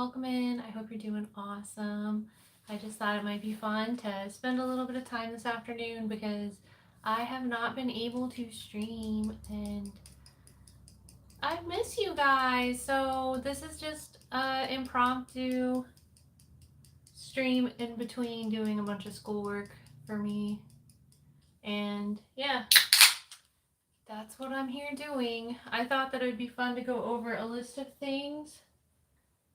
welcome in. I hope you're doing awesome. I just thought it might be fun to spend a little bit of time this afternoon because I have not been able to stream and I miss you guys. So this is just an impromptu stream in between doing a bunch of schoolwork for me. And yeah, that's what I'm here doing. I thought that it would be fun to go over a list of things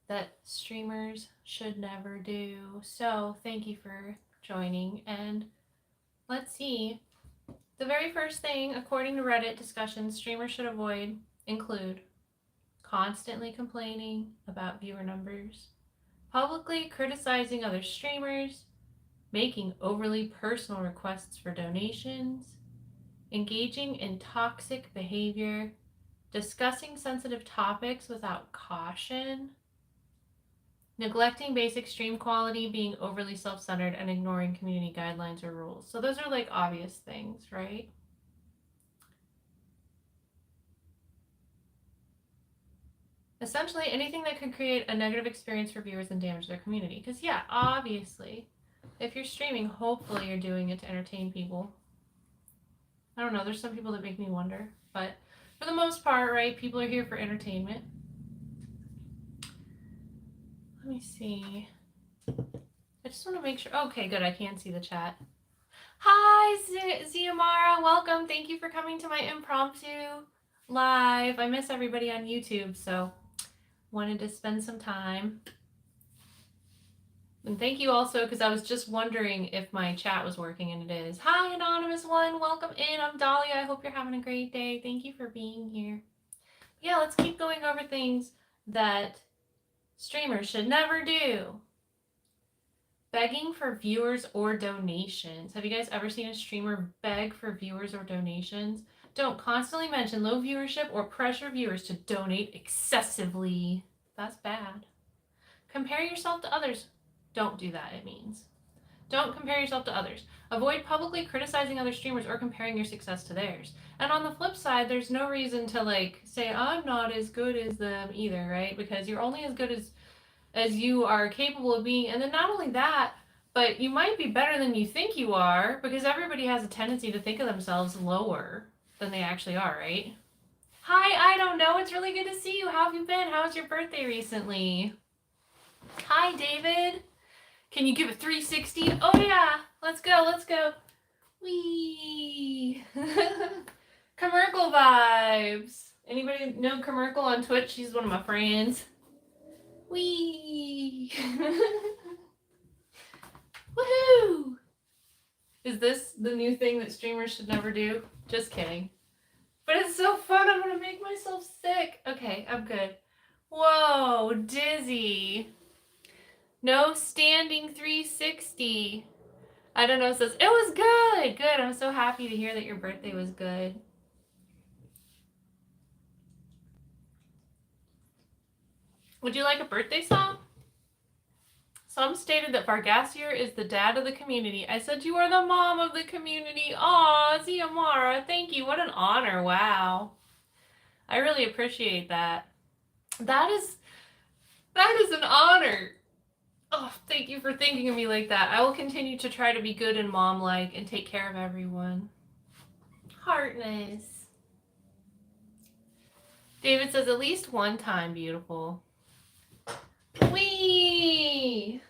that streamers should never do. So thank you for joining. And let's see. The very first thing, according to Reddit discussions, streamers should avoid include constantly complaining about viewer numbers, publicly criticizing other streamers, making overly personal requests for donations, engaging in toxic behavior, discussing sensitive topics without caution, neglecting basic stream quality, being overly self-centered, and ignoring community guidelines or rules. So those are like obvious things, right? Essentially anything that could create a negative experience for viewers and damage their community. Because yeah, obviously, if you're streaming, hopefully you're doing it to entertain people. I don't know, there's some people that make me wonder. But for the most part, right, people are here for entertainment. Let me see. I just want to make sure. Okay, good. I can see the chat. Hi, Ziamara. Welcome. Thank you for coming to my impromptu live. I miss everybody on YouTube, so wanted to spend some time. And thank you also, because I was just wondering if my chat was working, and it is. Hi, Anonymous One. Welcome in. I'm Dahlia. I hope you're having a great day. Thank you for being here. Yeah, let's keep going over things that streamers should never do. Begging for viewers or donations. Have you guys ever seen a streamer beg for viewers or donations? Don't constantly mention low viewership or pressure viewers to donate excessively. That's bad. Compare yourself to others. Don't do that, it means. Don't compare yourself to others. Avoid publicly criticizing other streamers or comparing your success to theirs. And on the flip side, there's no reason to like say I'm not as good as them either, right? Because you're only as good as you are capable of being. And then not only that, but you might be better than you think you are, because everybody has a tendency to think of themselves lower than they actually are, right? Hi, I don't know. It's really good to see you. How have you been? How was your birthday recently? Hi, David. Can you give a 360? Oh, yeah. Let's go. Let's go. Whee! Commercial vibes. Anybody know Commercial on Twitch? She's one of my friends. Whee! Woohoo! Is this the new thing that streamers should never do? Just kidding. But it's so fun. I'm gonna make myself sick. Okay, I'm good. Whoa, dizzy. No standing 360. I don't know, it says, it was good. Good, I'm so happy to hear that your birthday was good. Would you like a birthday song? Some stated that Vargasier is the dad of the community. I said you are the mom of the community. Aw, Ziamara, thank you. What an honor. Wow. I really appreciate that. That is an honor. Oh, thank you for thinking of me like that. I will continue to try to be good and mom-like and take care of everyone. Heartness. David says, at least one time, beautiful. Whee!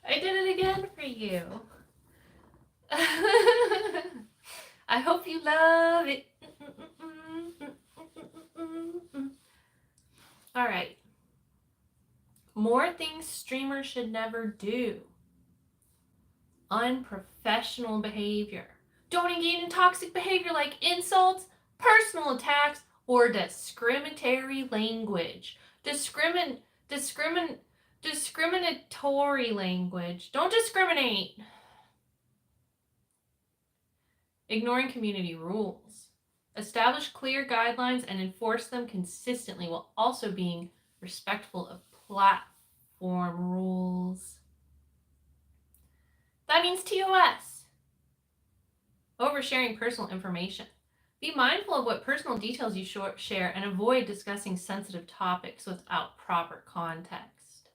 I did it again for you. I hope you love it. All right. More things streamers should never do. Unprofessional behavior. Don't engage in toxic behavior like insults, personal attacks, or discriminatory language. Discriminatory language. Don't discriminate. Ignoring community rules. Establish clear guidelines and enforce them consistently while also being respectful of platform rules. That means TOS. Oversharing personal information. Be mindful of what personal details you share and avoid discussing sensitive topics without proper context.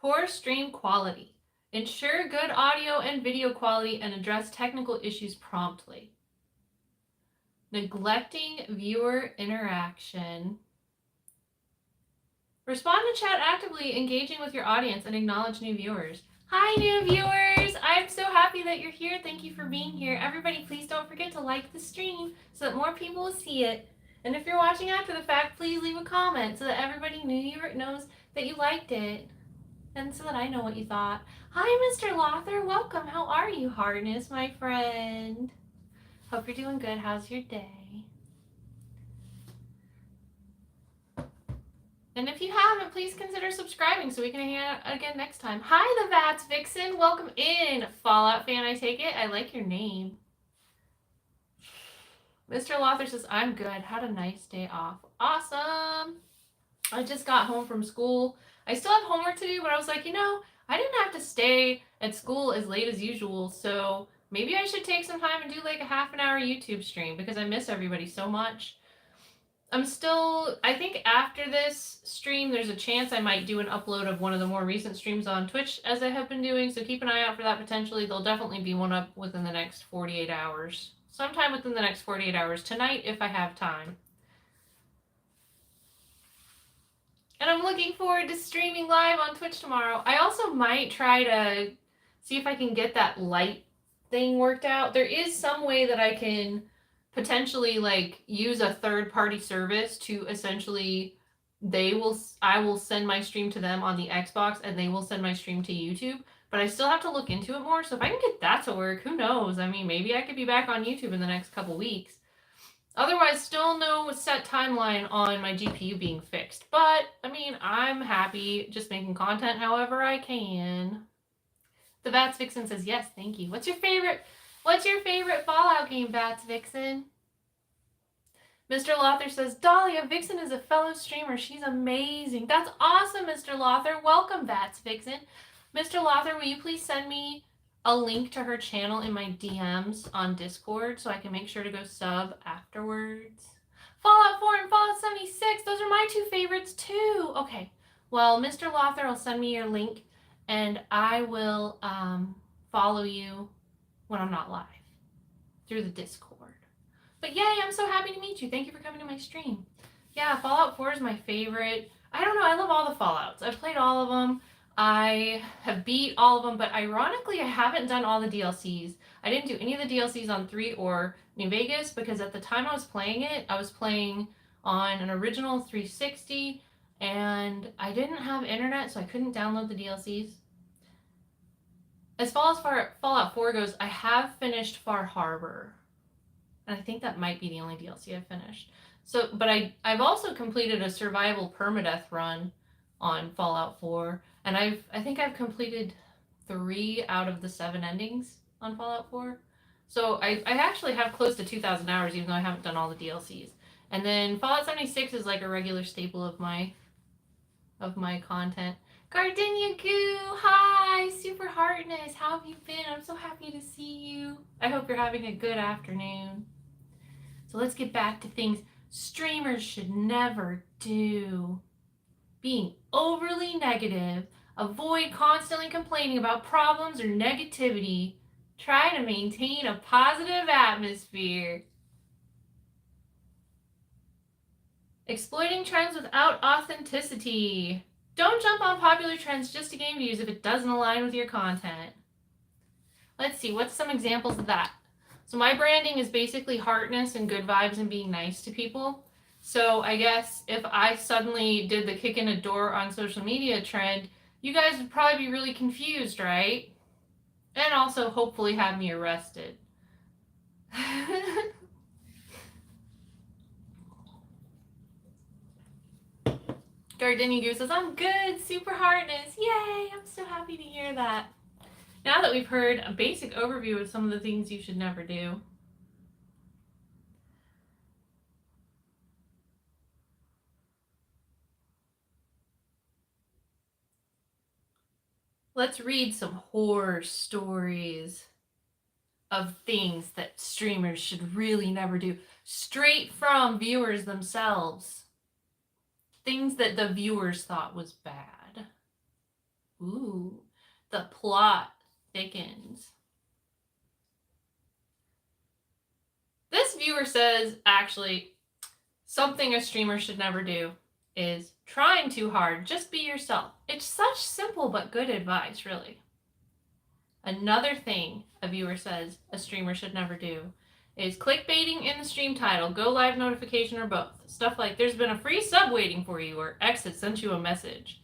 Poor stream quality. Ensure good audio and video quality and address technical issues promptly. Neglecting viewer interaction. Respond to chat actively, engaging with your audience, and acknowledge new viewers. Hi, new viewers! I'm so happy that you're here. Thank you for being here. Everybody, please don't forget to like the stream so that more people will see it. And if you're watching after the fact, please leave a comment so that everybody knows that you liked it. And so that I know what you thought. Hi, Mr. Lothar. Welcome. How are you, Hardness, my friend? Hope you're doing good. How's your day? And if you haven't, please consider subscribing so we can hang out again next time. Hi, the Vats Vixen. Welcome in. Fallout fan, I take it. I like your name. Mr. Lothar says, I'm good. Had a nice day off. Awesome. I just got home from school. I still have homework to do, but I was like, I didn't have to stay at school as late as usual, so maybe I should take some time and do like a half an hour YouTube stream because I miss everybody so much. I think after this stream, there's a chance I might do an upload of one of the more recent streams on Twitch as I have been doing, so keep an eye out for that potentially. There'll definitely be one up within the next 48 hours. Sometime within the next 48 hours. Tonight, if I have time. And I'm looking forward to streaming live on Twitch tomorrow. I also might try to see if I can get that light thing worked out. There is some way that I can potentially use a third-party service to essentially I will send my stream to them on the Xbox and they will send my stream to YouTube. But I still have to look into it more. So if I can get that to work, who knows? I mean, maybe I could be back on YouTube in the next couple weeks. Otherwise, still no set timeline on my GPU being fixed. But, I mean, I'm happy just making content however I can. The Vats Vixen says, yes, thank you. What's your favorite Fallout game, Vats Vixen? Mr. Lothar says, Dahlia, Vixen is a fellow streamer. She's amazing. That's awesome, Mr. Lothar. Welcome, Vats Vixen. Mr. Lothar, will you please send me a link to her channel in my DMs on Discord so I can make sure to go sub afterwards? Fallout 4 and Fallout 76, those are my two favorites too. Okay, well, Mr. Lothar will send me your link and I will follow you when I'm not live through the Discord. But yay, I'm so happy to meet you. Thank you for coming to my stream. Yeah, Fallout 4 is my favorite. I don't know, I love all the Fallouts. I've played all of them. I have beat all of them, but ironically, I haven't done all the DLCs. I didn't do any of the DLCs on 3 or New Vegas because at the time I was playing it, I was playing on an original 360 and I didn't have internet, so I couldn't download the DLCs. As far as Fallout 4 goes, I have finished Far Harbor. And I think that might be the only DLC I've finished. So, but I've also completed a survival permadeath run on Fallout 4. And I think I've completed 3 out of the 7 endings on Fallout 4. So I actually have close to 2,000 hours, even though I haven't done all the DLCs. And then Fallout 76 is like a regular staple of my content. Gardenia Goo, hi, Super Heartness, how have you been? I'm so happy to see you. I hope you're having a good afternoon. So let's get back to things streamers should never do. Being overly negative, avoid constantly complaining about problems or negativity. Try to maintain a positive atmosphere. Exploiting trends without authenticity. Don't jump on popular trends just to gain views if it doesn't align with your content. Let's see, what's some examples of that? So my branding is basically heartness and good vibes and being nice to people. So I guess if I suddenly did the kick in a door on social media trend, you guys would probably be really confused, right? And also hopefully have me arrested. Gardenia Goose says, I'm good, super hardness. Yay, I'm so happy to hear that. Now that we've heard a basic overview of some of the things you should never do, let's read some horror stories of things that streamers should really never do, straight from viewers themselves. Things that the viewers thought was bad. Ooh, the plot thickens. This viewer says, actually, something a streamer should never do is trying too hard. Just be yourself. It's such simple but good advice, really. Another thing a viewer says a streamer should never do is clickbaiting in the stream title, go live notification, or both. Stuff like, there's been a free sub waiting for you, or X has sent you a message.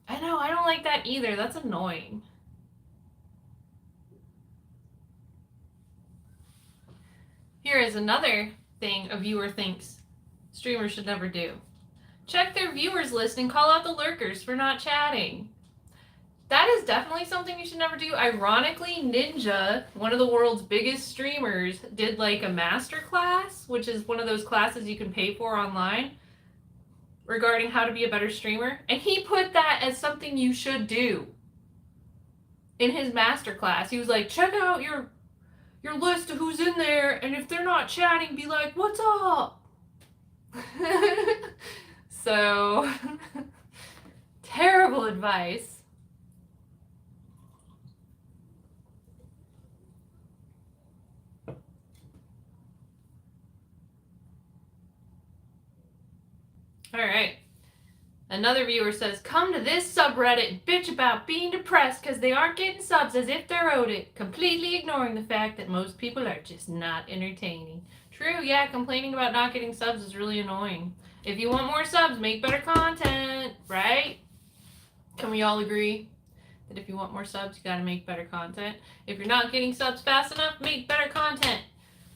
I know, I don't like that either. That's annoying. Here is another thing a viewer thinks streamers should never do. Check their viewers list and call out the lurkers for not chatting. That is definitely something you should never do. Ironically, Ninja, one of the world's biggest streamers, did like a master class, which is one of those classes you can pay for online, regarding how to be a better streamer. And he put that as something you should do in his master class. He was like, check out your list of who's in there, and if they're not chatting, be like, what's up? So, terrible advice. All right. Another viewer says, come to this subreddit and bitch about being depressed because they aren't getting subs as if they're owed it, completely ignoring the fact that most people are just not entertaining. True, yeah, complaining about not getting subs is really annoying. If you want more subs, make better content, right? Can we all agree that if you want more subs, you gotta make better content? If you're not getting subs fast enough, make better content.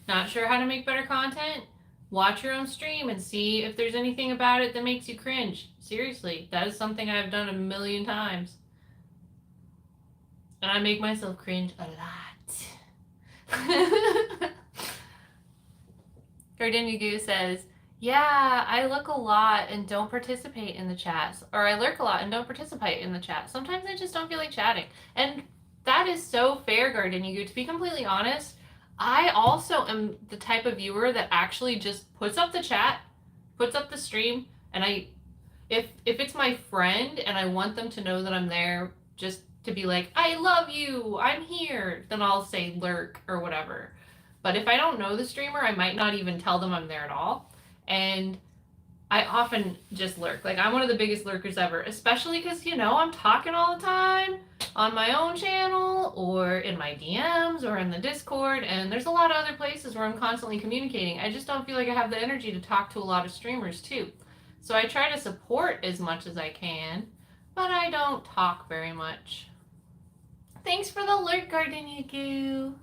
Not sure how to make better content? Watch your own stream and see if there's anything about it that makes you cringe. Seriously, that is something I've done a million times. And I make myself cringe a lot. Gardenia Goo says, yeah, I look a lot and don't participate in the chats. Or I lurk a lot and don't participate in the chat. Sometimes I just don't feel like chatting. And that is so fair, Gardenia Goo. To be completely honest, I also am the type of viewer that actually just puts up the chat, puts up the stream, and if it's my friend and I want them to know that I'm there, just to be like, I love you, I'm here, then I'll say lurk or whatever. But if I don't know the streamer, I might not even tell them I'm there at all. And I often just lurk. Like, I'm one of the biggest lurkers ever, especially because, I'm talking all the time on my own channel or in my DMs or in the Discord, and there's a lot of other places where I'm constantly communicating. I just don't feel like I have the energy to talk to a lot of streamers, too. So I try to support as much as I can, but I don't talk very much. Thanks for the lurk, Gardenia Goo.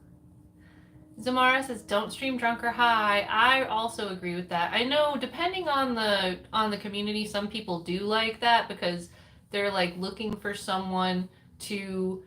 Zamara says, don't stream drunk or high. I also agree with that. I know depending on the community, some people do like that because they're like looking for someone to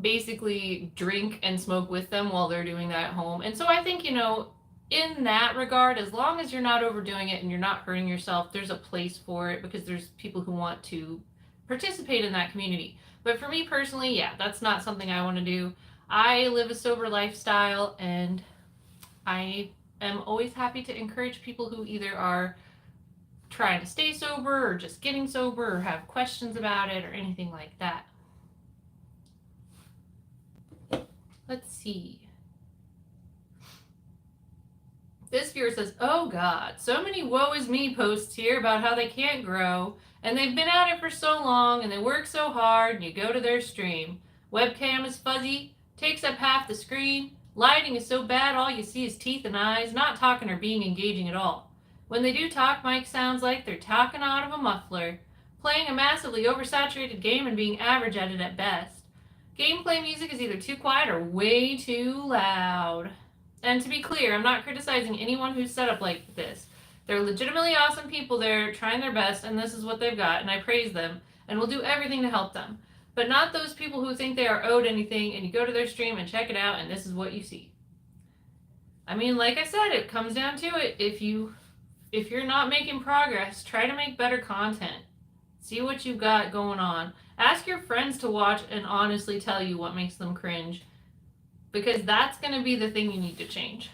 basically drink and smoke with them while they're doing that at home. And so I think, in that regard, as long as you're not overdoing it and you're not hurting yourself, there's a place for it because there's people who want to participate in that community. But for me personally, yeah, that's not something I want to do. I live a sober lifestyle, and I am always happy to encourage people who either are trying to stay sober or just getting sober or have questions about it or anything like that. Let's see. This viewer says, oh God, so many woe is me posts here about how they can't grow, and they've been at it for so long, and they work so hard, and you go to their stream. Webcam is fuzzy, takes up half the screen. Lighting is so bad all you see is teeth and eyes, not talking or being engaging at all. When they do talk, Mike sounds like they're talking out of a muffler. Playing a massively oversaturated game and being average at it at best. Gameplay music is either too quiet or way too loud. And to be clear, I'm not criticizing anyone who's set up like this. They're legitimately awesome people there, trying their best, and this is what they've got, and I praise them, and will do everything to help them. But not those people who think they are owed anything and you go to their stream and check it out and this is what you see. I mean, like I said, it comes down to it. If you're not making progress, try to make better content. See what you've got going on. Ask your friends to watch and honestly tell you what makes them cringe, because that's going to be the thing you need to change.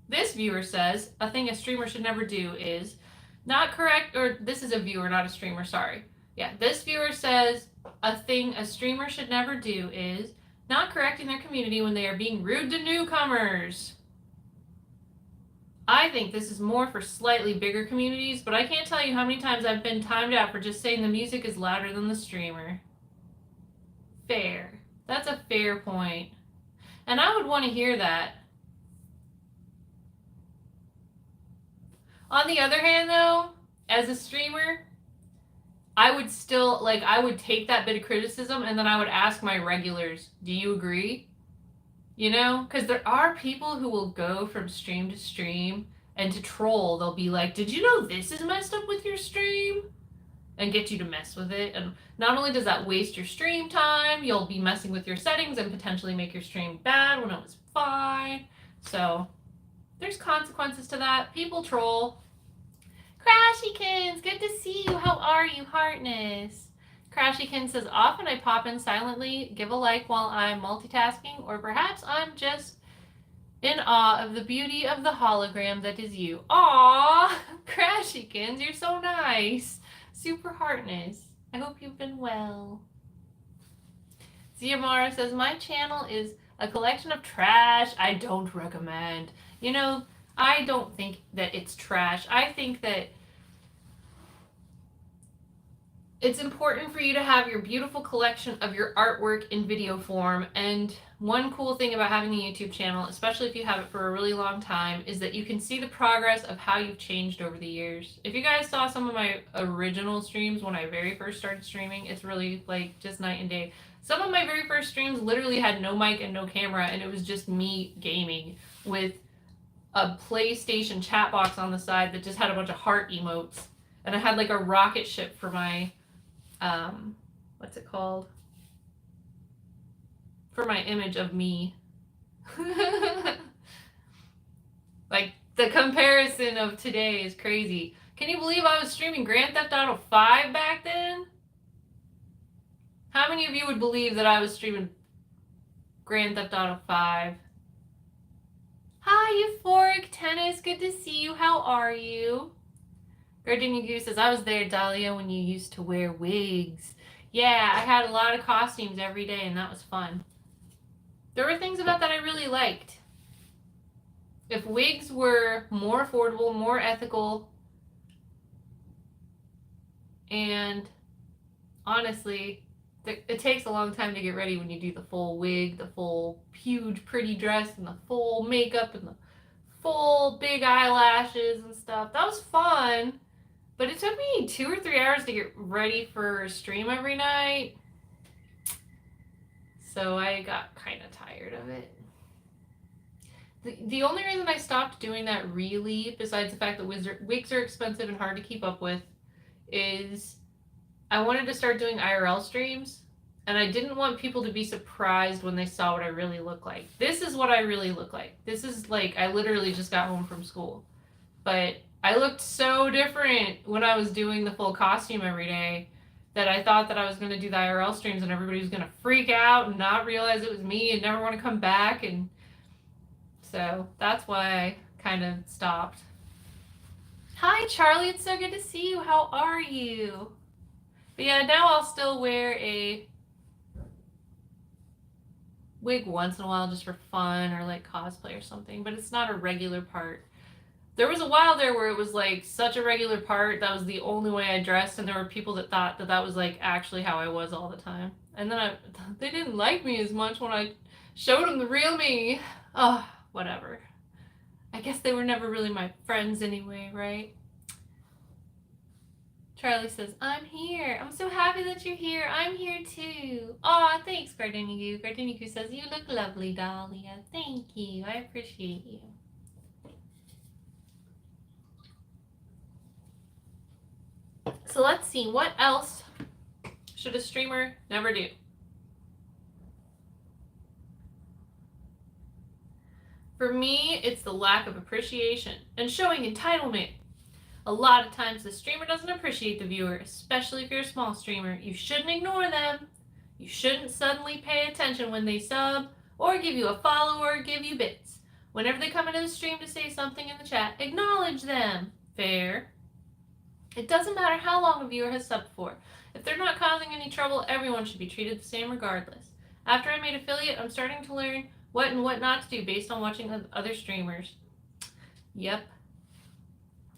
This viewer says, a thing a streamer should never do is Not correct, or this is a viewer, not a streamer, sorry. Yeah, this viewer says a thing a streamer should never do is not correcting their community when they are being rude to newcomers. I think this is more for slightly bigger communities, but I can't tell you how many times I've been timed out for just saying the music is louder than the streamer. Fair. That's a fair point. And I would want to hear that. On the other hand, though, as a streamer, I would still, like, I would take that bit of criticism and then I would ask my regulars, do you agree? You know? Because there are people who will go from stream to stream and to troll. They'll be like, did you know this is messed up with your stream? And get you to mess with it. And not only does that waste your stream time, you'll be messing with your settings and potentially make your stream bad when it was fine. So there's consequences to that. People troll. Crashykins, good to see you. How are you, Heartness? Crashykins says, often I pop in silently, give a like while I'm multitasking, or perhaps I'm just in awe of the beauty of the hologram that is you. Aww, Crashykins, you're so nice. Super Heartness. I hope you've been well. Ziamara says, my channel is a collection of trash I don't recommend. You know, I don't think that it's trash. I think that it's important for you to have your beautiful collection of your artwork in video form. And one cool thing about having a YouTube channel, especially if you have it for a really long time, is that you can see the progress of how you've changed over the years. If you guys saw some of my original streams when I very first started streaming, it's really like just night and day. Some of my very first streams literally had no mic and no camera, and it was just me gaming with a PlayStation chat box on the side that just had a bunch of heart emotes. And I had like a rocket ship for my, what's it called? For my image of me. Like, the comparison of today is crazy. Can you believe I was streaming Grand Theft Auto 5 back then? How many of you would believe that I was streaming Grand Theft Auto 5? Hi, Euphoric Tennis. Good to see you. How are you? Gardenia Goose says, I was there, Dahlia, when you used to wear wigs. Yeah, I had a lot of costumes every day, and that was fun. There were things about that I really liked. If wigs were more affordable, more ethical, and honestly, it takes a long time to get ready when you do the full wig, the full huge pretty dress, and the full makeup, and the full big eyelashes and stuff. That was fun, but it took me 2 or 3 hours to get ready for a stream every night. So I got kind of tired of it. The only reason I stopped doing that really, besides the fact that wigs are expensive and hard to keep up with, is I wanted to start doing IRL streams, and I didn't want people to be surprised when they saw what I really look like. This is what I really look like. This is like, I literally just got home from school. But I looked so different when I was doing the full costume every day that I thought that I was going to do the IRL streams and everybody was going to freak out and not realize it was me and never want to come back. And so that's why I kind of stopped. Hi, Charlie. It's so good to see you. How are you? But yeah, now I'll still wear a wig once in a while just for fun or like cosplay or something, but it's not a regular part. There was a while there where it was like such a regular part that was the only way I dressed, and there were people that thought that that was like actually how I was all the time. And then they didn't like me as much when I showed them the real me. Oh, whatever. I guess they were never really my friends anyway, right? Charlie says, I'm here. I'm so happy that you're here. I'm here too. Aw, thanks, Gardenia. Gardenia says, you look lovely, Dahlia. Thank you. I appreciate you. So let's see, what else should a streamer never do? For me, it's the lack of appreciation and showing entitlement. A lot of times the streamer doesn't appreciate the viewer, especially if you're a small streamer. You shouldn't ignore them. You shouldn't suddenly pay attention when they sub or give you a follow or give you bits. Whenever they come into the stream to say something in the chat, acknowledge them. Fair. It doesn't matter how long a viewer has subbed for. If they're not causing any trouble, everyone should be treated the same regardless. After I made affiliate, I'm starting to learn what and what not to do based on watching other streamers. Yep.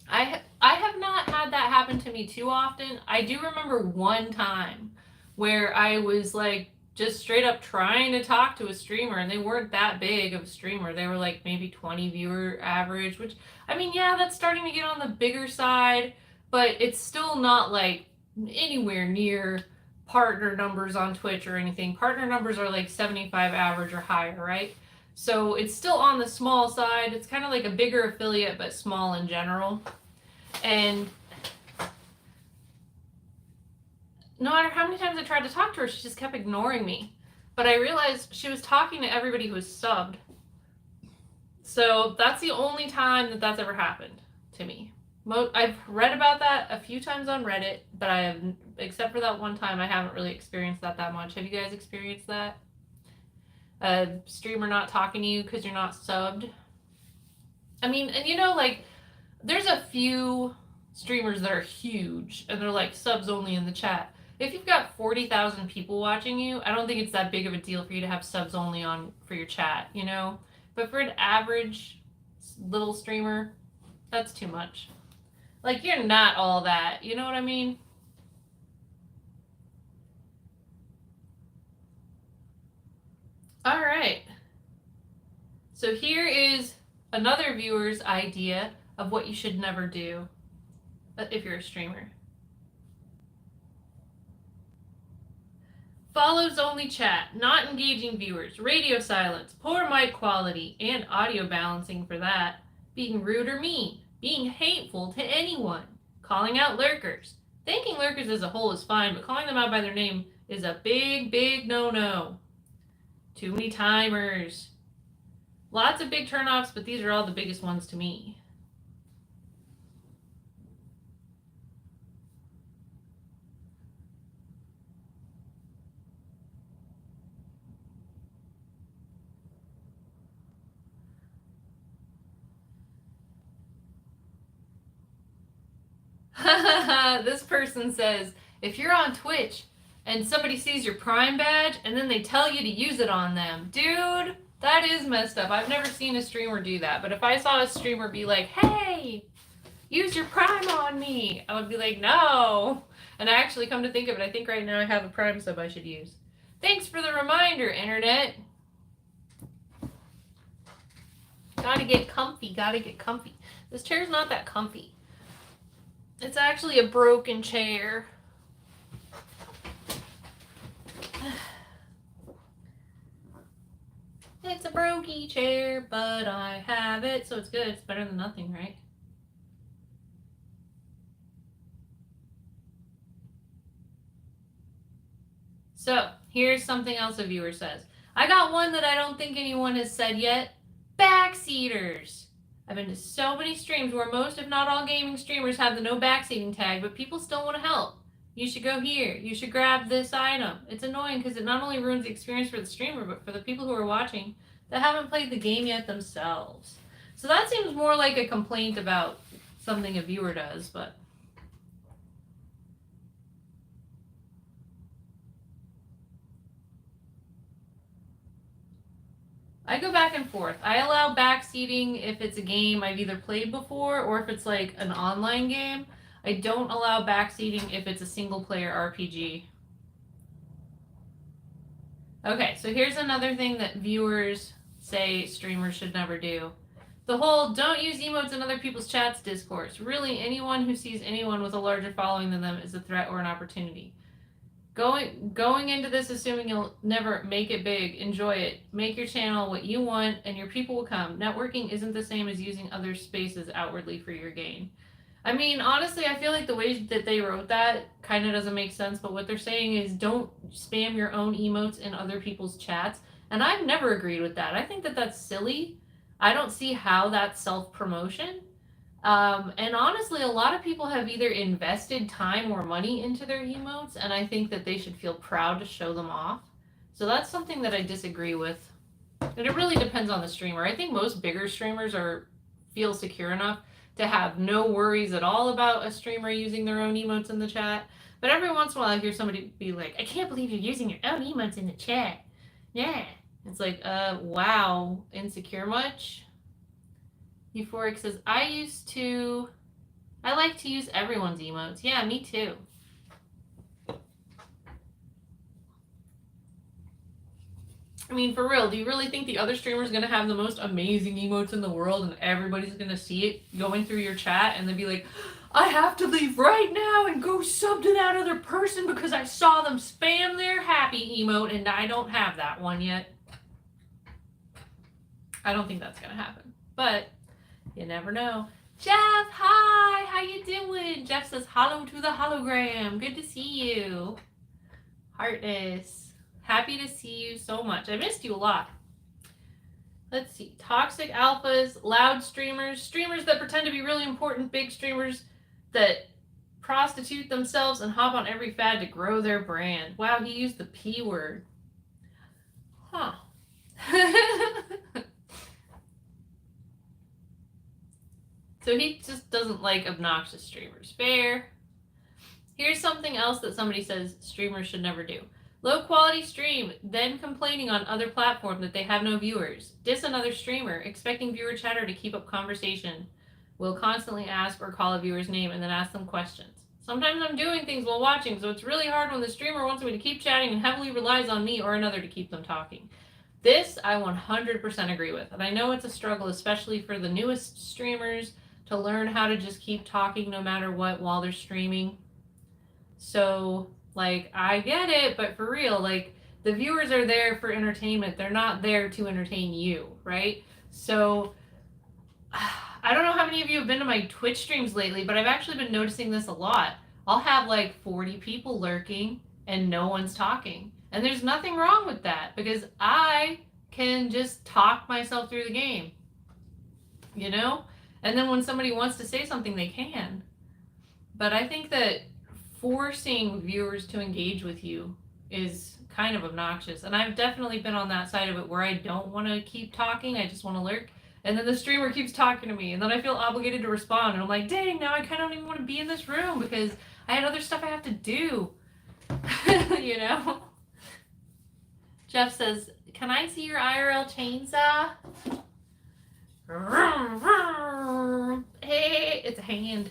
I have not had that happen to me too often. I do remember one time where I was like just straight up trying to talk to a streamer, and they weren't that big of a streamer. They were like maybe 20 viewer average, which, I mean, yeah, that's starting to get on the bigger side, but it's still not like anywhere near partner numbers on Twitch or anything. Partner numbers are like 75 average or higher, right? So it's still on the small side. It's kind of like a bigger affiliate, but small in general. And no matter how many times I tried to talk to her, she just kept ignoring me. But I realized she was talking to everybody who was subbed. So that's the only time that that's ever happened to me. I've read about that a few times on Reddit, but I have, except for that one time, I haven't really experienced that much. Have you guys experienced that? A streamer not talking to you because you're not subbed? I mean, and you know, like, there's a few streamers that are huge, and they're like subs only in the chat. If you've got 40,000 people watching you, I don't think it's that big of a deal for you to have subs only on for your chat, you know? But for an average little streamer, that's too much. Like, you're not all that, you know what I mean? All right. So here is another viewer's idea of what you should never do if you're a streamer. Follows only chat, not engaging viewers, radio silence, poor mic quality, and audio balancing for that, being rude or mean, being hateful to anyone, calling out lurkers. Thanking lurkers as a whole is fine, but calling them out by their name is a big, big no-no. Too many timers. Lots of big turnoffs, but these are all the biggest ones to me. This person says, if you're on Twitch and somebody sees your Prime badge and then they tell you to use it on them, dude, that is messed up. I've never seen a streamer do that, but if I saw a streamer be like, hey, use your Prime on me, I would be like, no. And I actually, come to think of it, I think right now I have a Prime sub I should use. Thanks for the reminder, Internet. Gotta get comfy, gotta get comfy. This chair's not that comfy. It's actually a broken chair. It's a brokey chair, but I have it, so it's good. It's better than nothing, right? So, here's something else a viewer says. I got one that I don't think anyone has said yet. Backseaters. I've been to so many streams where most, if not all, gaming streamers have the no backseating tag, but people still want to help. You should go here. You should grab this item. It's annoying because it not only ruins the experience for the streamer, but for the people who are watching that haven't played the game yet themselves. So that seems more like a complaint about something a viewer does, but... I go back and forth. I allow backseating if it's a game I've either played before or if it's like an online game. I don't allow backseating if it's a single player RPG. Okay, so here's another thing that viewers say streamers should never do. The whole don't use emotes in other people's chats discourse. Really, anyone who sees anyone with a larger following than them is a threat or an opportunity. Going into this assuming you'll never make it big, enjoy it. Make your channel what you want and your people will come. Networking isn't the same as using other spaces outwardly for your gain. I mean, honestly, I feel like the way that they wrote that kind of doesn't make sense, but what they're saying is don't spam your own emotes in other people's chats. And I've never agreed with that. I think that that's silly. I don't see how that's self-promotion. And honestly, a lot of people have either invested time or money into their emotes, and I think that they should feel proud to show them off. So that's something that I disagree with. And it really depends on the streamer. I think most bigger streamers feel secure enough to have no worries at all about a streamer using their own emotes in the chat. But every once in a while I hear somebody be like, I can't believe you're using your own emotes in the chat. Yeah. It's like, wow, insecure much? Euphoric says, I like to use everyone's emotes. Yeah, me too. I mean, for real, do you really think the other streamer's gonna have the most amazing emotes in the world and everybody's gonna see it going through your chat and then be like, I have to leave right now and go sub to that other person because I saw them spam their happy emote and I don't have that one yet? I don't think that's gonna happen, but you never know. Jeff, hi, how you doing? Jeff says, hello to the hologram. Good to see you. Heartness. Happy to see you so much. I missed you a lot. Let's see. Toxic alphas, loud streamers, streamers that pretend to be really important, big streamers that prostitute themselves and hop on every fad to grow their brand. Wow, he used the P word. Huh. So he just doesn't like obnoxious streamers. Fair. Here's something else that somebody says streamers should never do. Low quality stream, then complaining on other platform that they have no viewers. Diss another streamer, expecting viewer chatter to keep up conversation. Will constantly ask or call a viewer's name and then ask them questions. Sometimes I'm doing things while watching, so it's really hard when the streamer wants me to keep chatting and heavily relies on me or another to keep them talking. This I 100% agree with, and I know it's a struggle, especially for the newest streamers, to learn how to just keep talking no matter what while they're streaming. So, like, I get it, but for real, like, the viewers are there for entertainment. They're not there to entertain you, right? So, I don't know how many of you have been to my Twitch streams lately, but I've actually been noticing this a lot. I'll have like 40 people lurking and no one's talking. And there's nothing wrong with that because I can just talk myself through the game, you know? And then when somebody wants to say something, they can. But I think that forcing viewers to engage with you is kind of obnoxious. And I've definitely been on that side of it where I don't want to keep talking. I just want to lurk. And then the streamer keeps talking to me. And then I feel obligated to respond. And I'm like, dang, now I kind of don't even want to be in this room because I had other stuff I have to do. You know? Jeff says, can I see your IRL chainsaw? Hey, it's a hand.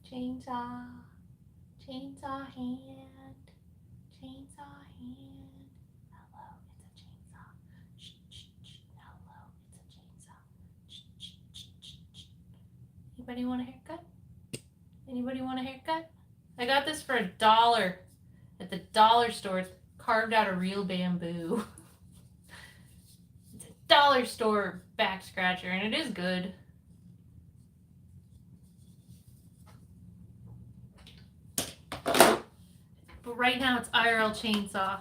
Chainsaw, chainsaw hand, chainsaw hand. Hello, it's a chainsaw. Shh, shh, shh. Hello, it's a chainsaw. Shh, shh, shh, shh, shh. Anybody want a haircut? Anybody want a haircut? I got this for $1 at the dollar store. It's carved out of real bamboo. It's a dollar store back scratcher, and it is good. But right now it's IRL chainsaw.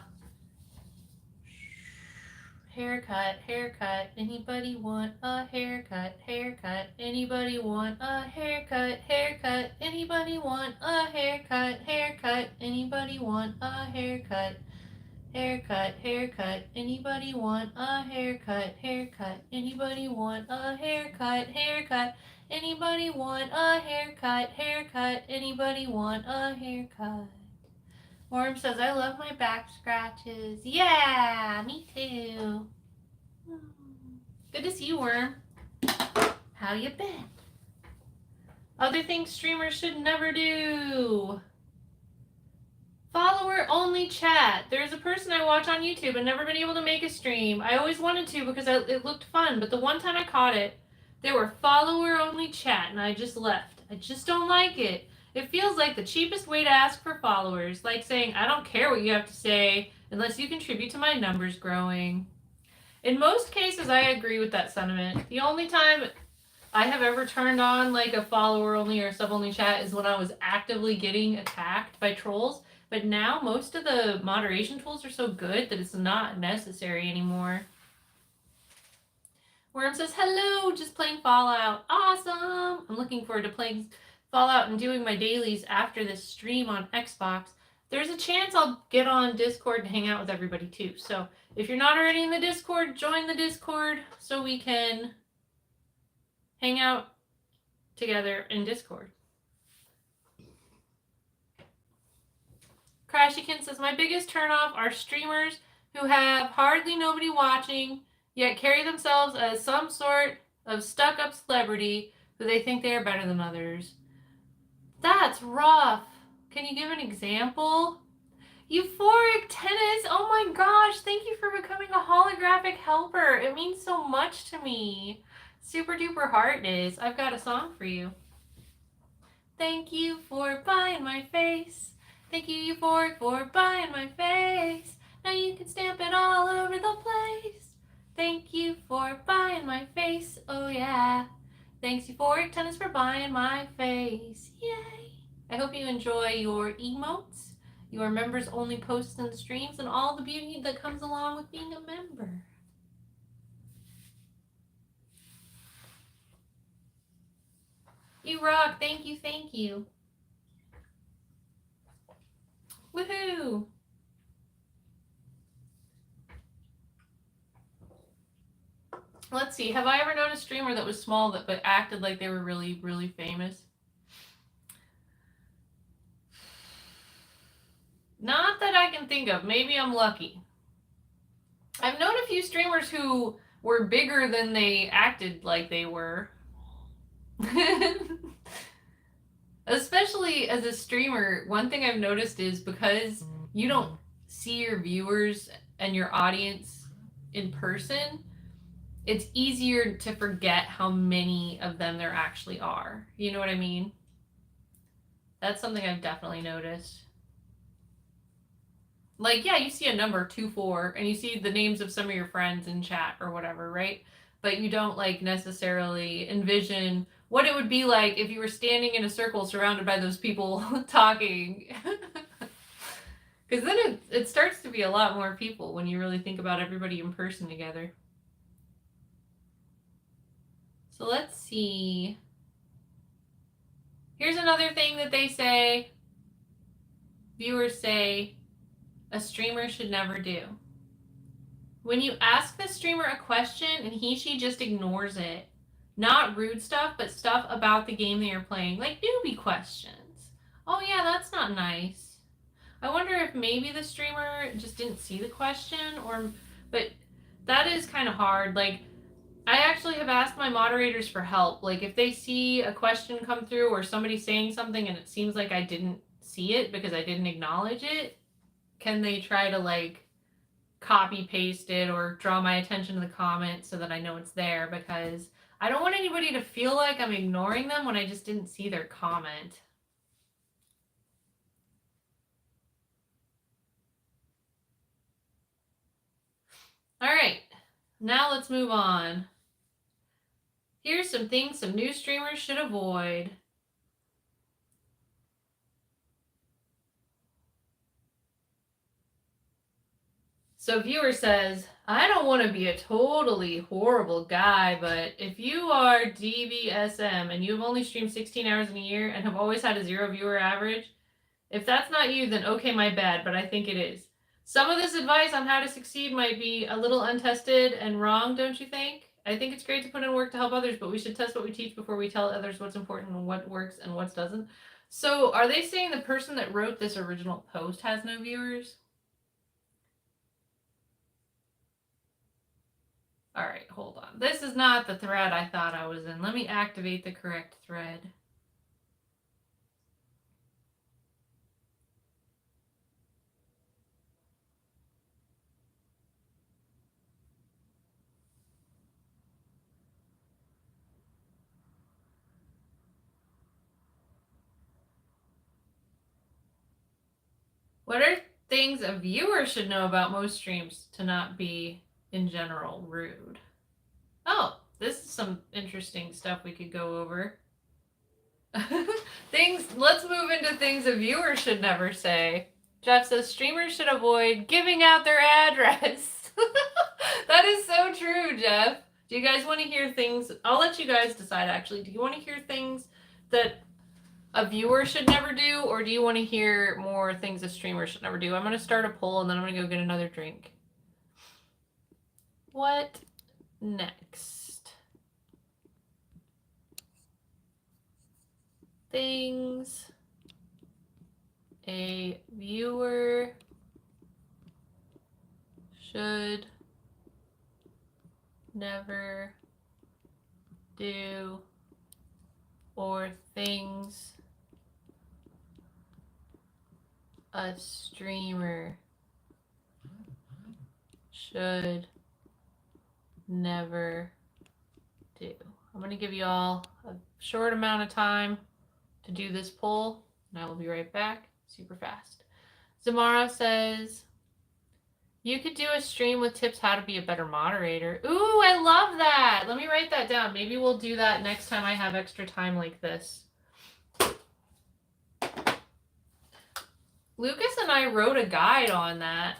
Haircut, haircut. Anybody want a haircut? Haircut. Anybody want a haircut? Haircut. Anybody want a haircut? Haircut. Anybody want a haircut? Haircut, haircut. Anybody want a haircut? Haircut. Anybody want a haircut? Haircut. Anybody want a haircut? Haircut. Anybody want a haircut? Worm says, I love my back scratches. Yeah, me too. Good to see you, Worm. How you been? Other things streamers should never do. Follower only chat. There's a person I watch on YouTube and never been able to make a stream. I always wanted to because it looked fun, but the one time I caught it, they were follower only chat and I just left. I just don't like it. It feels like the cheapest way to ask for followers, like saying, I don't care what you have to say unless you contribute to my numbers growing. In most cases, I agree with that sentiment. The only time I have ever turned on like a follower only or sub only chat is when I was actively getting attacked by trolls. But now most of the moderation tools are so good that it's not necessary anymore. Worm says, hello, just playing Fallout. Awesome. I'm looking forward to playing Fallout and doing my dailies after this stream on Xbox. There's a chance I'll get on Discord and hang out with everybody too. So if you're not already in the Discord, join the Discord so we can hang out together in Discord. Crashykin says, my biggest turnoff are streamers who have hardly nobody watching, yet carry themselves as some sort of stuck-up celebrity who they think they are better than others. That's rough. Can you give an example? Euphoric Tennis, oh my gosh, thank you for becoming a holographic helper. It means so much to me. Super duper heart is. I've got a song for you. Thank you for buying my face. Thank you, Euphoric, for buying my face. Now you can stamp it all over the place. Thank you for buying my face, oh yeah. Thanks, Euphoric Tennis, for buying my face. Yay! I hope you enjoy your emotes, your members-only posts and streams, and all the beauty that comes along with being a member. You rock. Thank you, thank you. Woohoo! Let's see. Have I ever known a streamer that was small but acted like they were really, really famous? Not that I can think of. Maybe I'm lucky. I've known a few streamers who were bigger than they acted like they were. Especially as a streamer, one thing I've noticed is because you don't see your viewers and your audience in person, it's easier to forget how many of them there actually are. You know what I mean? That's something I've definitely noticed. Like, yeah, you see a number 24 and you see the names of some of your friends in chat or whatever, right? But you don't like necessarily envision what it would be like if you were standing in a circle surrounded by those people talking. Because then it starts to be a lot more people when you really think about everybody in person together. So let's see. Here's another thing that they say, viewers say, a streamer should never do. When you ask the streamer a question and she just ignores it, not rude stuff, but stuff about the game they are playing, like newbie questions. Oh yeah, that's not nice. I wonder if maybe the streamer just didn't see the question, but that is kind of hard. Like, I actually have asked my moderators for help. Like, if they see a question come through or somebody saying something and it seems like I didn't see it because I didn't acknowledge it, can they try to like copy paste it or draw my attention to the comment so that I know it's there, because I don't want anybody to feel like I'm ignoring them when I just didn't see their comment. All right, now let's move on. Here's some things some new streamers should avoid. So viewer says, I don't want to be a totally horrible guy, but if you are DVSM and you have only streamed 16 hours in a year and have always had a 0 viewer average, if that's not you, then okay, my bad, but I think it is. Some of this advice on how to succeed might be a little untested and wrong, don't you think? I think it's great to put in work to help others, but we should test what we teach before we tell others what's important and what works and what doesn't. So are they saying the person that wrote this original post has no viewers? All right, hold on. This is not the thread I thought I was in. Let me activate the correct thread. What are things a viewer should know about most streams to not be, in general, rude? Oh, this is some interesting stuff we could go over. Let's move into things a viewer should never say. Jeff says streamers should avoid giving out their address. That is so true, Jeff. Do you guys want to hear things? I'll let you guys decide, actually. Do you want to hear things that a viewer should never do, or do you want to hear more things a streamer should never do? I'm going to start a poll, and then I'm going to go get another drink. What next? things a viewer should never do, or things a streamer should never do. I'm going to give you all a short amount of time to do this poll, and I will be right back super fast. Zamara says, you could do a stream with tips how to be a better moderator. Ooh, I love that. Let me write that down. Maybe we'll do that next time I have extra time like this. Lucas and I wrote a guide on that.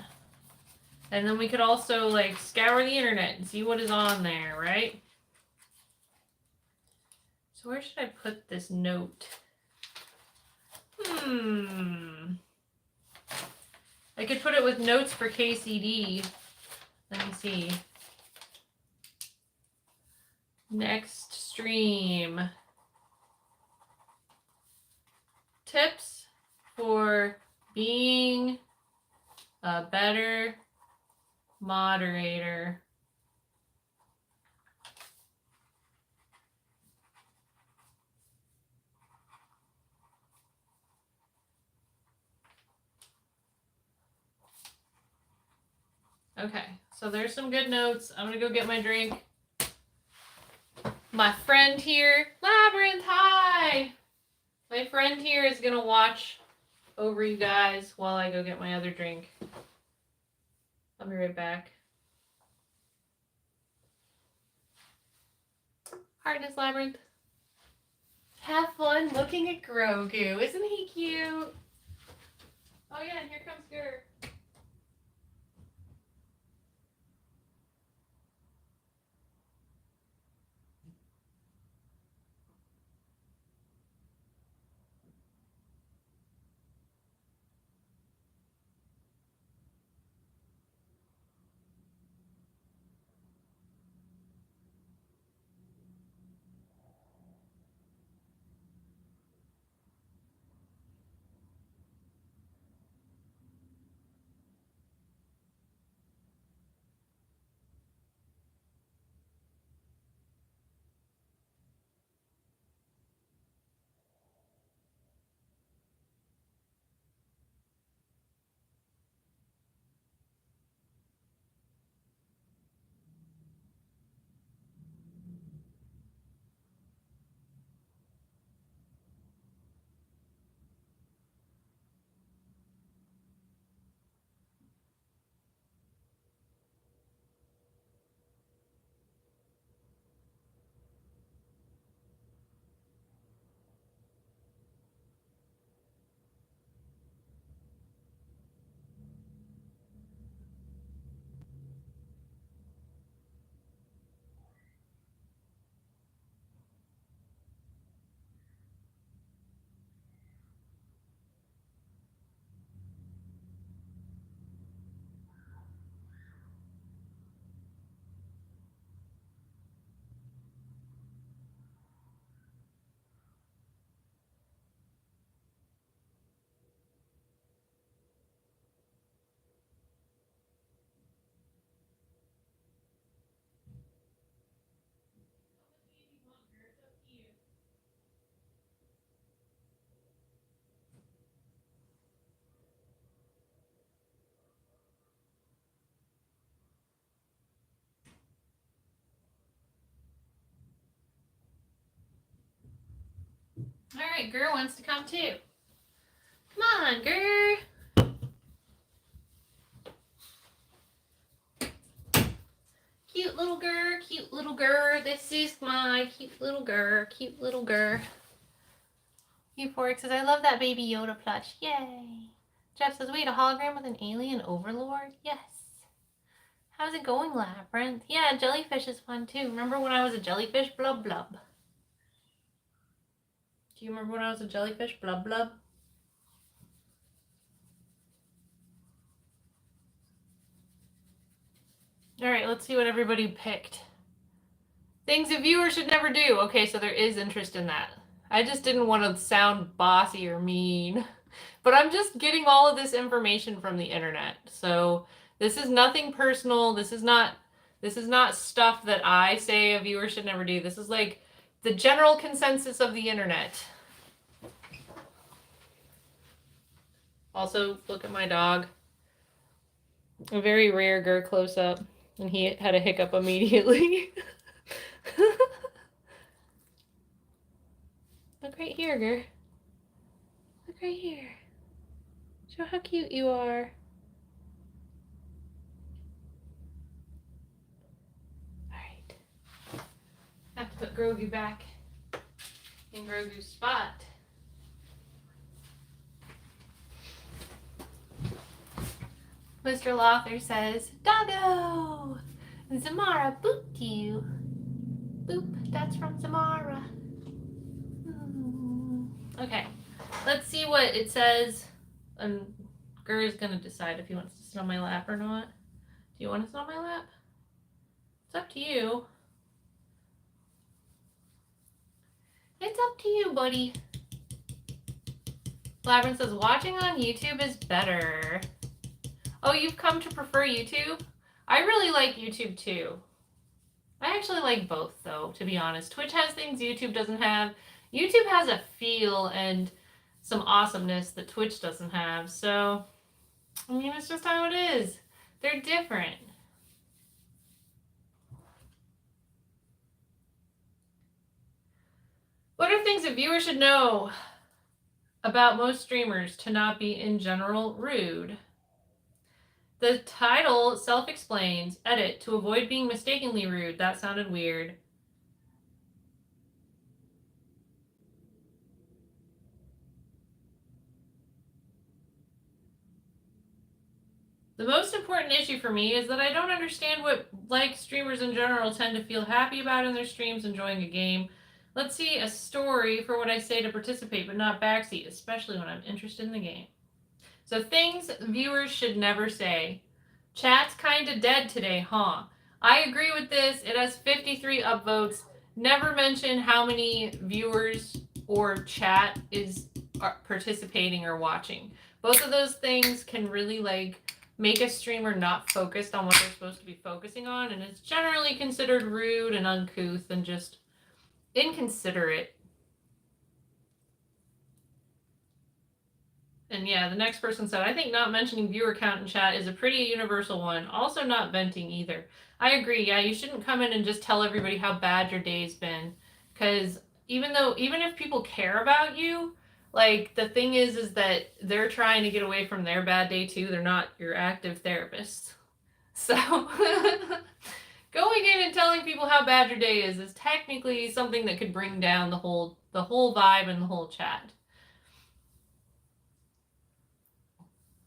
And then we could also like scour the internet and see what is on there, right? So where should I put this note? I could put it with notes for KCD. Let me see. Next stream. Tips for being a better moderator. Okay, so there's some good notes. I'm gonna go get my drink. My friend here, Labyrinth, hi! My friend here is gonna watch over you guys while I go get my other drink. I'll be right back. Hardness Labyrinth. Have fun looking at Grogu. Isn't he cute? Oh yeah, and here comes Gur. Alright, Gur wants to come too. Come on, Gur. Cute little Gur, cute little Gur. This is my cute little Gur, cute little Gur. Euphoric says, I love that baby Yoda plush. Yay. Jeff says, wait, a hologram with an alien overlord? Yes. How's it going, Labyrinth? Yeah, jellyfish is fun too. Remember when I was a jellyfish? Blub blub. Do you remember when I was a jellyfish? Blub blub. Alright, let's see what everybody picked. Things a viewer should never do. Okay, so there is interest in that. I just didn't want to sound bossy or mean. But I'm just getting all of this information from the internet. So this is nothing personal. This is not stuff that I say a viewer should never do. This is like the general consensus of the internet. Also, look at my dog. A very rare Gur close up, and he had a hiccup immediately. Look right here, Gur. Look right here. Show how cute you are. Alright. I have to put Grogu back in Grogu's spot. Mr. Lawther says, Doggo! Zamara booped you. Boop, that's from Zamara. Okay, let's see what it says. And Gur is going to decide if he wants to sit on my lap or not. Do you want to sit on my lap? It's up to you. It's up to you, buddy. Labyrinth says, watching on YouTube is better. Oh, you've come to prefer YouTube? I really like YouTube too. I actually like both though, to be honest. Twitch has things YouTube doesn't have. YouTube has a feel and some awesomeness that Twitch doesn't have. So, I mean, it's just how it is. They're different. What are things that viewers should know about most streamers to not be in general rude? The title self-explains. Edit, to avoid being mistakenly rude. That sounded weird. The most important issue for me is that I don't understand what streamers in general tend to feel happy about in their streams enjoying a game. Let's see a story for what I say to participate, but not backseat, especially when I'm interested in the game. So things viewers should never say. Chat's kinda dead today, huh? I agree with this. It has 53 upvotes. Never mention how many viewers or chat is participating or watching. Both of those things can really make a streamer not focused on what they're supposed to be focusing on, and it's generally considered rude and uncouth and just inconsiderate. And yeah, the next person said, I think not mentioning viewer count in chat is a pretty universal one. Also not venting either. I agree. Yeah, you shouldn't come in and just tell everybody how bad your day's been. Because even if people care about you, the thing is that they're trying to get away from their bad day too. They're not your active therapists. So going in and telling people how bad your day is technically something that could bring down the whole vibe and the whole chat.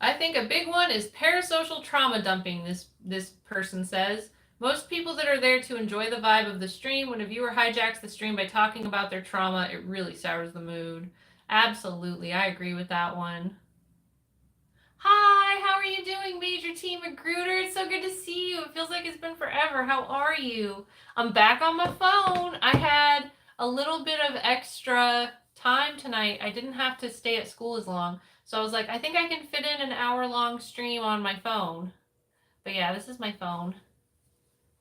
I think a big one is parasocial trauma dumping, this person says. Most people that are there to enjoy the vibe of the stream, when a viewer hijacks the stream by talking about their trauma, it really sours the mood. Absolutely, I agree with that one. Hi, how are you doing, Major T. Magruder? It's so good to see you. It feels like it's been forever. How are you? I'm back on my phone. I had a little bit of extra time tonight. I didn't have to stay at school as long. So I was like, I think I can fit in an hour-long stream on my phone. But yeah, this is my phone.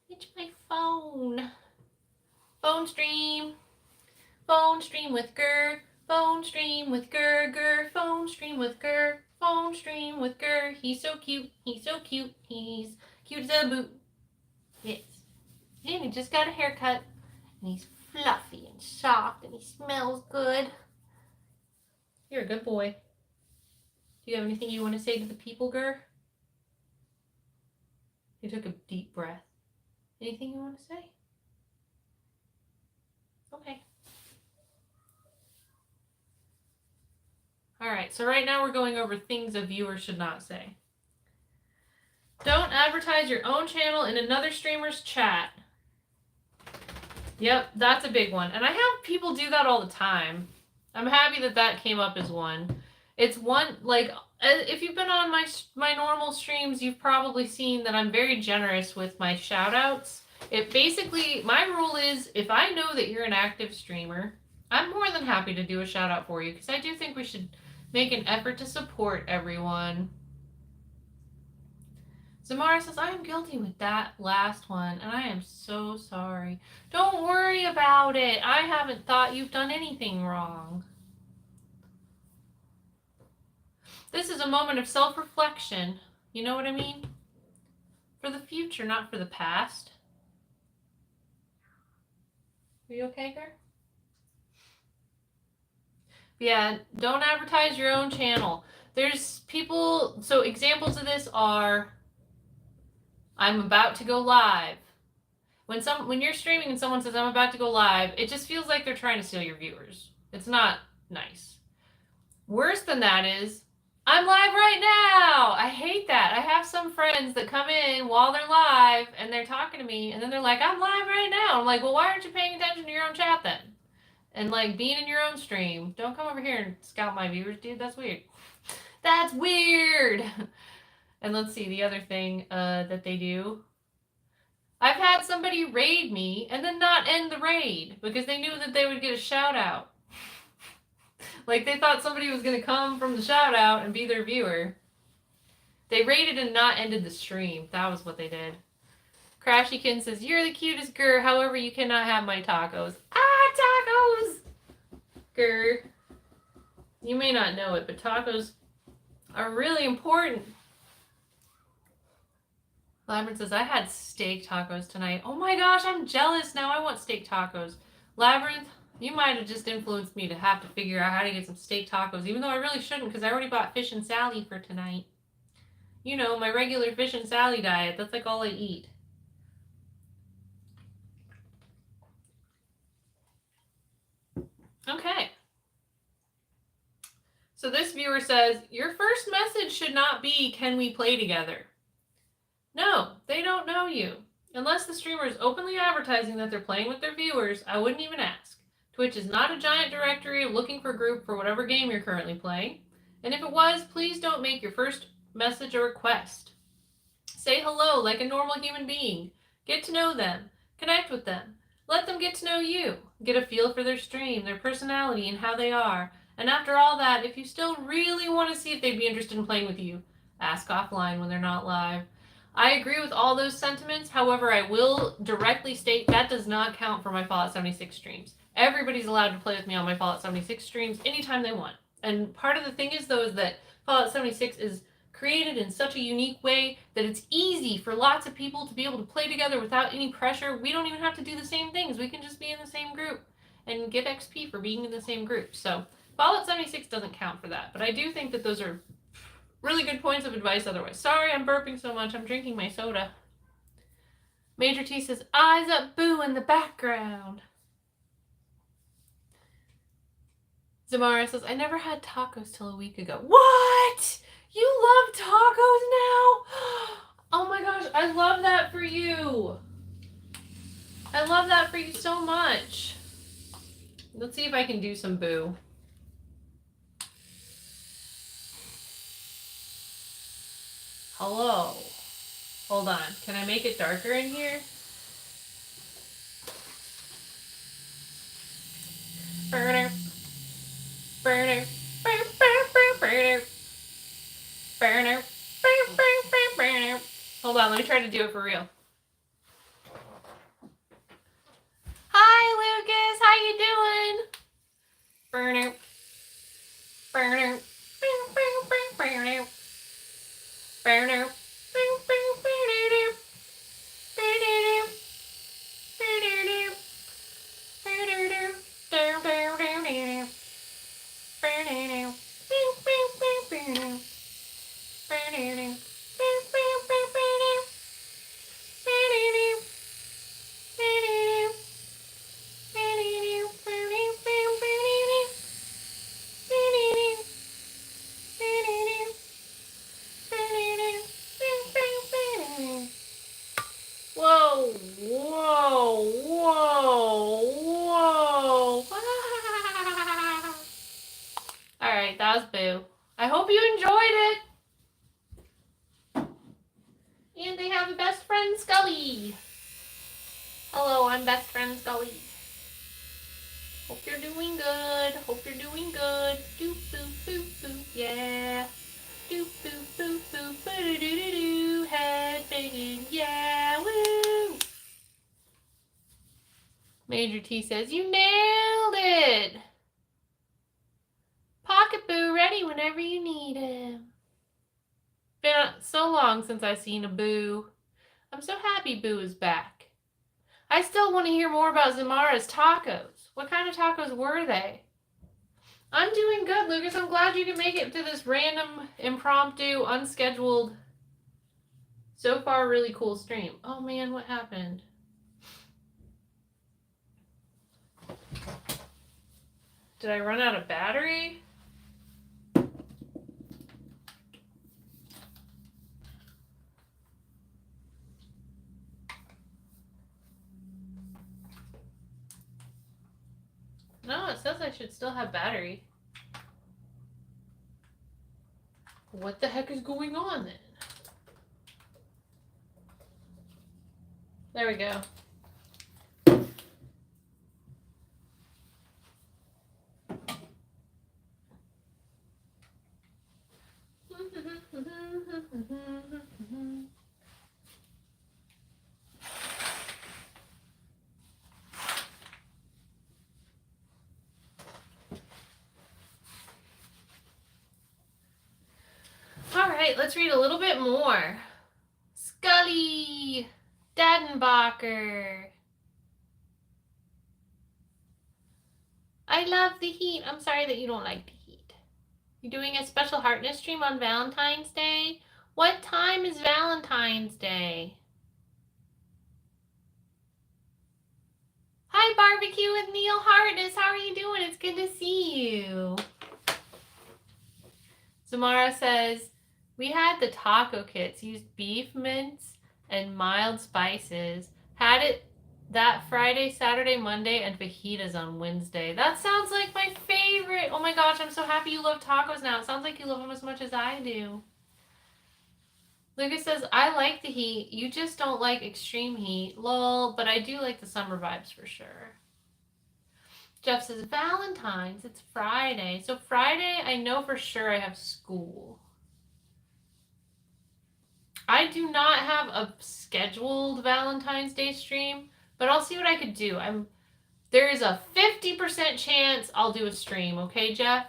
It's my phone. Phone stream. Phone stream with Gur. Phone stream with Gur. Phone stream with Gur. Phone stream with Gur. He's so cute. He's so cute. He's cute as a boot. Yes. And he just got a haircut. And he's fluffy and soft. And he smells good. You're a good boy. Do you have anything you want to say to the people, Gur? You took a deep breath. Anything you want to say? Okay. Alright, so right now we're going over things a viewer should not say. Don't advertise your own channel in another streamer's chat. Yep, that's a big one. And I have people do that all the time. I'm happy that came up as one. It's one, if you've been on my normal streams, you've probably seen that I'm very generous with my shout outs. It basically, my rule is, if I know that you're an active streamer, I'm more than happy to do a shout out for you because I do think we should make an effort to support everyone. Zamara says, I am guilty with that last one, and I am so sorry. Don't worry about it. I haven't thought you've done anything wrong. This is a moment of self-reflection. You know what I mean? For the future, not for the past. Are you okay, girl? Yeah, don't advertise your own channel. There's people, so examples of this are, I'm about to go live. When you're streaming and someone says I'm about to go live, it just feels like they're trying to steal your viewers. It's not nice. Worse than that is, I'm live right now. I hate that. I have some friends that come in while they're live and they're talking to me and then they're like, I'm live right now. I'm like, well, why aren't you paying attention to your own chat then? And like being in your own stream. Don't come over here and scout my viewers, dude. That's weird. That's weird. And let's see the other thing that they do. I've had somebody raid me and then not end the raid because they knew that they would get a shout out. Like they thought somebody was going to come from the shout out and be their viewer. They raided and not ended the stream. That was what they did. Crashykin says, you're the cutest girl, however you cannot have my tacos. Ah, tacos! Grr. You may not know it, but tacos are really important. Labyrinth says, I had steak tacos tonight. Oh my gosh, I'm jealous. Now I want steak tacos. Labyrinth, you might have just influenced me to have to figure out how to get some steak tacos, even though I really shouldn't because I already bought fish and Sally for tonight. You know, my regular fish and Sally diet. That's like all I eat. Okay. So this viewer says, your first message should not be, can we play together? No, they don't know you. Unless the streamer is openly advertising that they're playing with their viewers, I wouldn't even ask. Twitch is not a giant directory looking for a group for whatever game you're currently playing. And if it was, please don't make your first message a request. Say hello like a normal human being. Get to know them. Connect with them. Let them get to know you. Get a feel for their stream, their personality, and how they are. And after all that, if you still really want to see if they'd be interested in playing with you, ask offline when they're not live. I agree with all those sentiments. However, I will directly state that does not count for my Fallout 76 streams. Everybody's allowed to play with me on my Fallout 76 streams anytime they want. And part of the thing is, though, is that Fallout 76 is created in such a unique way that it's easy for lots of people to be able to play together without any pressure. We don't even have to do the same things. We can just be in the same group and get XP for being in the same group. So Fallout 76 doesn't count for that. But I do think that those are really good points of advice otherwise. Sorry, I'm burping so much. I'm drinking my soda. Major T says, eyes up, boo in the background. Zamara says, I never had tacos till a week ago. What? You love tacos now? Oh my gosh, I love that for you. I love that for you so much. Let's see if I can do some boo. Hello. Hold on. Can I make it darker in here? Burner. Burner. Burner. Burner. Burner. Hold on, let me try to do it for real. Hi, Lucas. How you doing? Burner. Burner. Burner. Burner. Whoa, whoa, whoa, whoa. Alright, that was boo. I hope you enjoyed it. And they have a best friend, Scully. Hello, I'm best friend Scully. Hope you're doing good. Hope you're doing good. Doop boop boop boop. Yeah. Doop boop boop boop. Boo doo doo doo. Head banging. Yeah. Woo. Major T says you nailed it. Pocket Boo ready whenever you need him. Been so long since I've seen a Boo. I'm so happy Boo is back. I still want to hear more about Zamara's tacos. What kind of tacos were they? I'm doing good, Lucas. I'm glad you can make it to this random, impromptu, unscheduled, so far really cool stream. Oh man, what happened? Did I run out of battery? No, it says I should still have battery. What the heck is going on then? There we go. All right, let's read a little bit more. Scully Dadenbacher. I love the heat. I'm sorry that you don't like the heat. You're doing a special Heartness stream on Valentine's Day? What time is Valentine's Day? Hi, Barbecue with Neil Hartness. How are you doing? It's good to see you. Samara says, we had the taco kits, used beef mince and mild spices. Had it that Friday, Saturday, Monday, and fajitas on Wednesday. That sounds like my favorite. Oh my gosh, I'm so happy you love tacos now. It sounds like you love them as much as I do. Lucas says, I like the heat. You just don't like extreme heat. Lol, but I do like the summer vibes for sure. Jeff says, Valentine's, it's Friday. So Friday, I know for sure I have school. I do not have a scheduled Valentine's Day stream, but I'll see what I could do. There is a 50% chance I'll do a stream, okay, Jeff?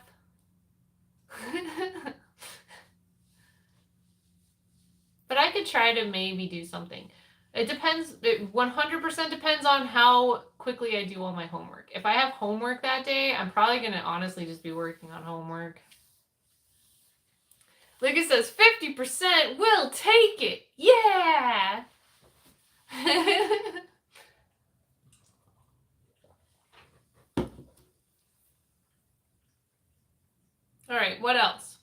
But I could try to maybe do something. It depends. It 100% depends on how quickly I do all my homework. If I have homework that day, I'm probably going to honestly just be working on homework. Lucas says 50%. We'll take it. Yeah. All right, what else?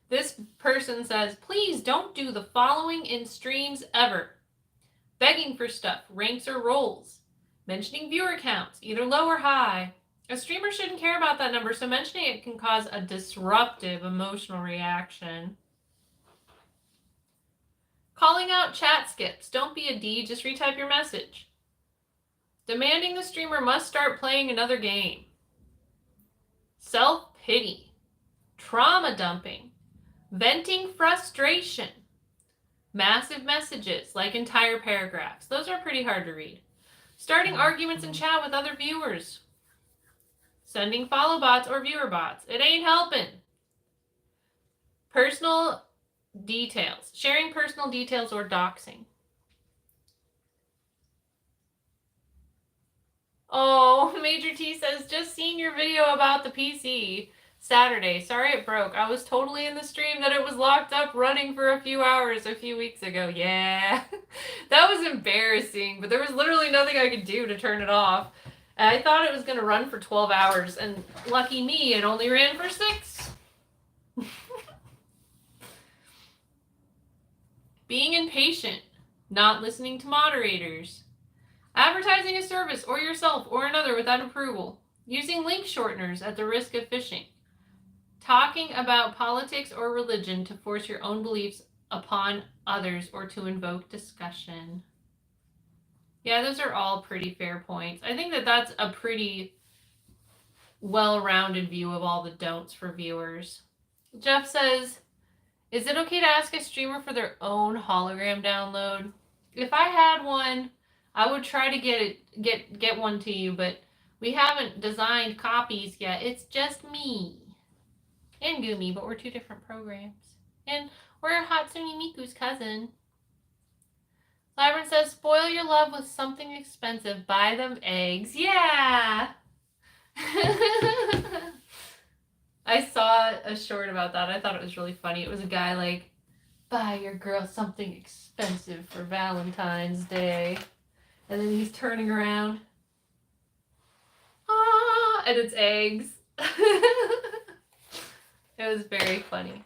This person says, please don't do the following in streams ever. Begging for stuff, ranks or roles. Mentioning viewer counts, either low or high. A streamer shouldn't care about that number, so mentioning it can cause a disruptive emotional reaction. Calling out chat skips. Don't be a D, just retype your message. Demanding the streamer must start playing another game. Self-pity. Trauma dumping. Venting frustration. Massive messages, like entire paragraphs. Those are pretty hard to read. Starting arguments in chat with other viewers. Sending follow bots or viewer bots. It ain't helping. Personal details. Sharing personal details or doxing. Oh, Major T says, just seen your video about the PC Saturday. Sorry it broke. I was totally in the stream that it was locked up running for a few hours a few weeks ago. Yeah, that was embarrassing, but there was literally nothing I could do to turn it off. I thought it was going to run for 12 hours, and lucky me, it only ran for 6. Being impatient, not listening to moderators. Advertising a service or yourself or another without approval. Using link shorteners at the risk of phishing. Talking about politics or religion to force your own beliefs upon others or to invoke discussion. Yeah, those are all pretty fair points. I think that that's a pretty well-rounded view of all the don'ts for viewers. Jeff says, is it okay to ask a streamer for their own hologram download? If I had one, I would try to get one to you, but we haven't designed copies yet. It's just me and Gumi, but we're two different programs. And we're Hatsune Miku's cousin. Lyron says, spoil your love with something expensive. Buy them eggs. Yeah! I saw a short about that. I thought it was really funny. It was a guy like, buy your girl something expensive for Valentine's Day. And then he's turning around. Ah! And it's eggs. It was very funny.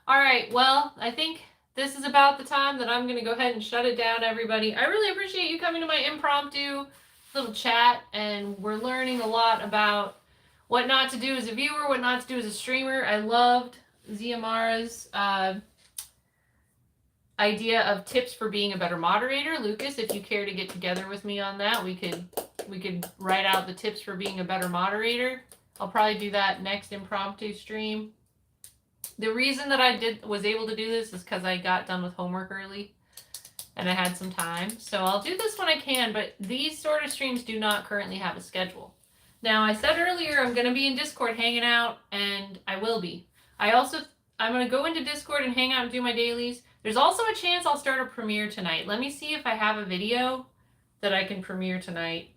All right, well, I think this is about the time that I'm going to go ahead and shut it down, everybody. I really appreciate you coming to my impromptu little chat, and we're learning a lot about what not to do as a viewer, what not to do as a streamer. I loved Ziamara's idea of tips for being a better moderator. Lucas, if you care to get together with me on that, we could write out the tips for being a better moderator. I'll probably do that next impromptu stream. The reason that I was able to do this is because I got done with homework early and I had some time. So I'll do this when I can, but these sort of streams do not currently have a schedule. Now, I said earlier I'm going to be in Discord hanging out, and I will be. I'm going to go into Discord and hang out and do my dailies. There's also a chance I'll start a premiere tonight. Let me see if I have a video that I can premiere tonight.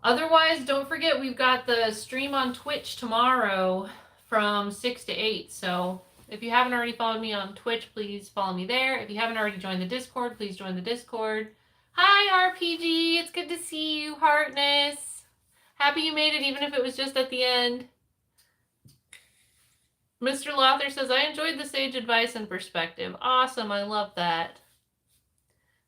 Otherwise, don't forget we've got the stream on Twitch tomorrow from 6 to 8. So if you haven't already followed me on Twitch, please follow me there. If you haven't already joined the Discord, please join the Discord. Hi, RPG. It's good to see you, Heartness. Happy you made it, even if it was just at the end. Mr. Lother says, I enjoyed the sage advice and perspective. Awesome. I love that.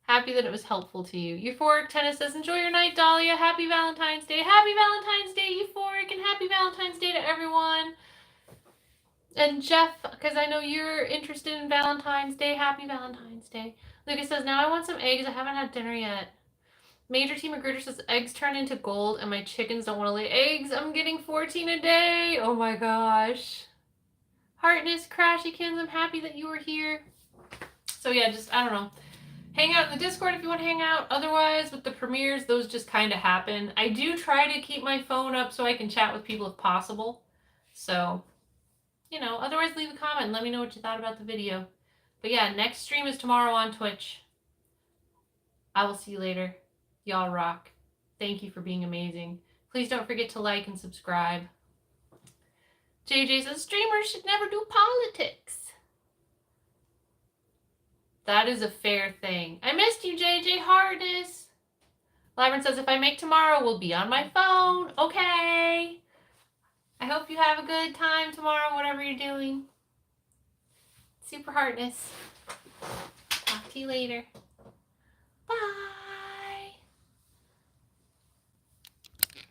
Happy that it was helpful to you. Euphoric Tennis says, enjoy your night, Dahlia. Happy Valentine's Day. Happy Valentine's Day, Euphoric, and happy Valentine's Day to everyone. And Jeff, because I know you're interested in Valentine's Day, happy Valentine's Day. Lucas says, now I want some eggs. I haven't had dinner yet. Major T. McGritter says, eggs turn into gold and my chickens don't want to lay eggs. I'm getting 14 a day. Oh my gosh. Heartness, Crashykins, I'm happy that you were here. So yeah, just, I don't know. Hang out in the Discord if you want to hang out. Otherwise, with the premieres, those just kind of happen. I do try to keep my phone up so I can chat with people if possible. So, you know, otherwise leave a comment and let me know what you thought about the video. But yeah, next stream is tomorrow on Twitch. I will see you later. Y'all rock. Thank you for being amazing. Please don't forget to like and subscribe. JJ says, streamers should never do politics. That is a fair thing. I missed you, JJ. Hardest. Lyron says, if I make tomorrow, we'll be on my phone. Okay. I hope you have a good time tomorrow, whatever you're doing. Super Hardness. Talk to you later. Bye.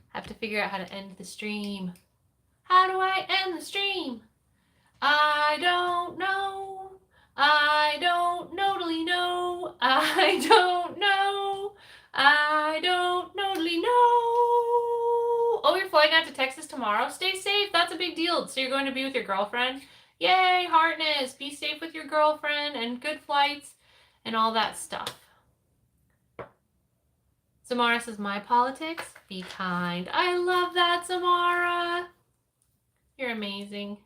Have to figure out how to end the stream. How do I end the stream? I don't know. I don't totally know. I don't know. I don't totally know. Oh, you're flying out to Texas tomorrow? Stay safe. That's a big deal. So you're going to be with your girlfriend? Yay, Heartness. Be safe with your girlfriend and good flights and all that stuff. Samara says, my politics? Be kind. I love that, Samara. You're amazing.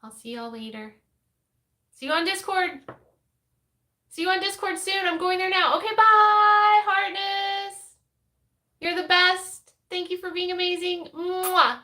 I'll see y'all later. See you on Discord. See you on Discord soon. I'm going there now. Okay, bye, Heartness. You're the best. Thank you for being amazing. Mwah.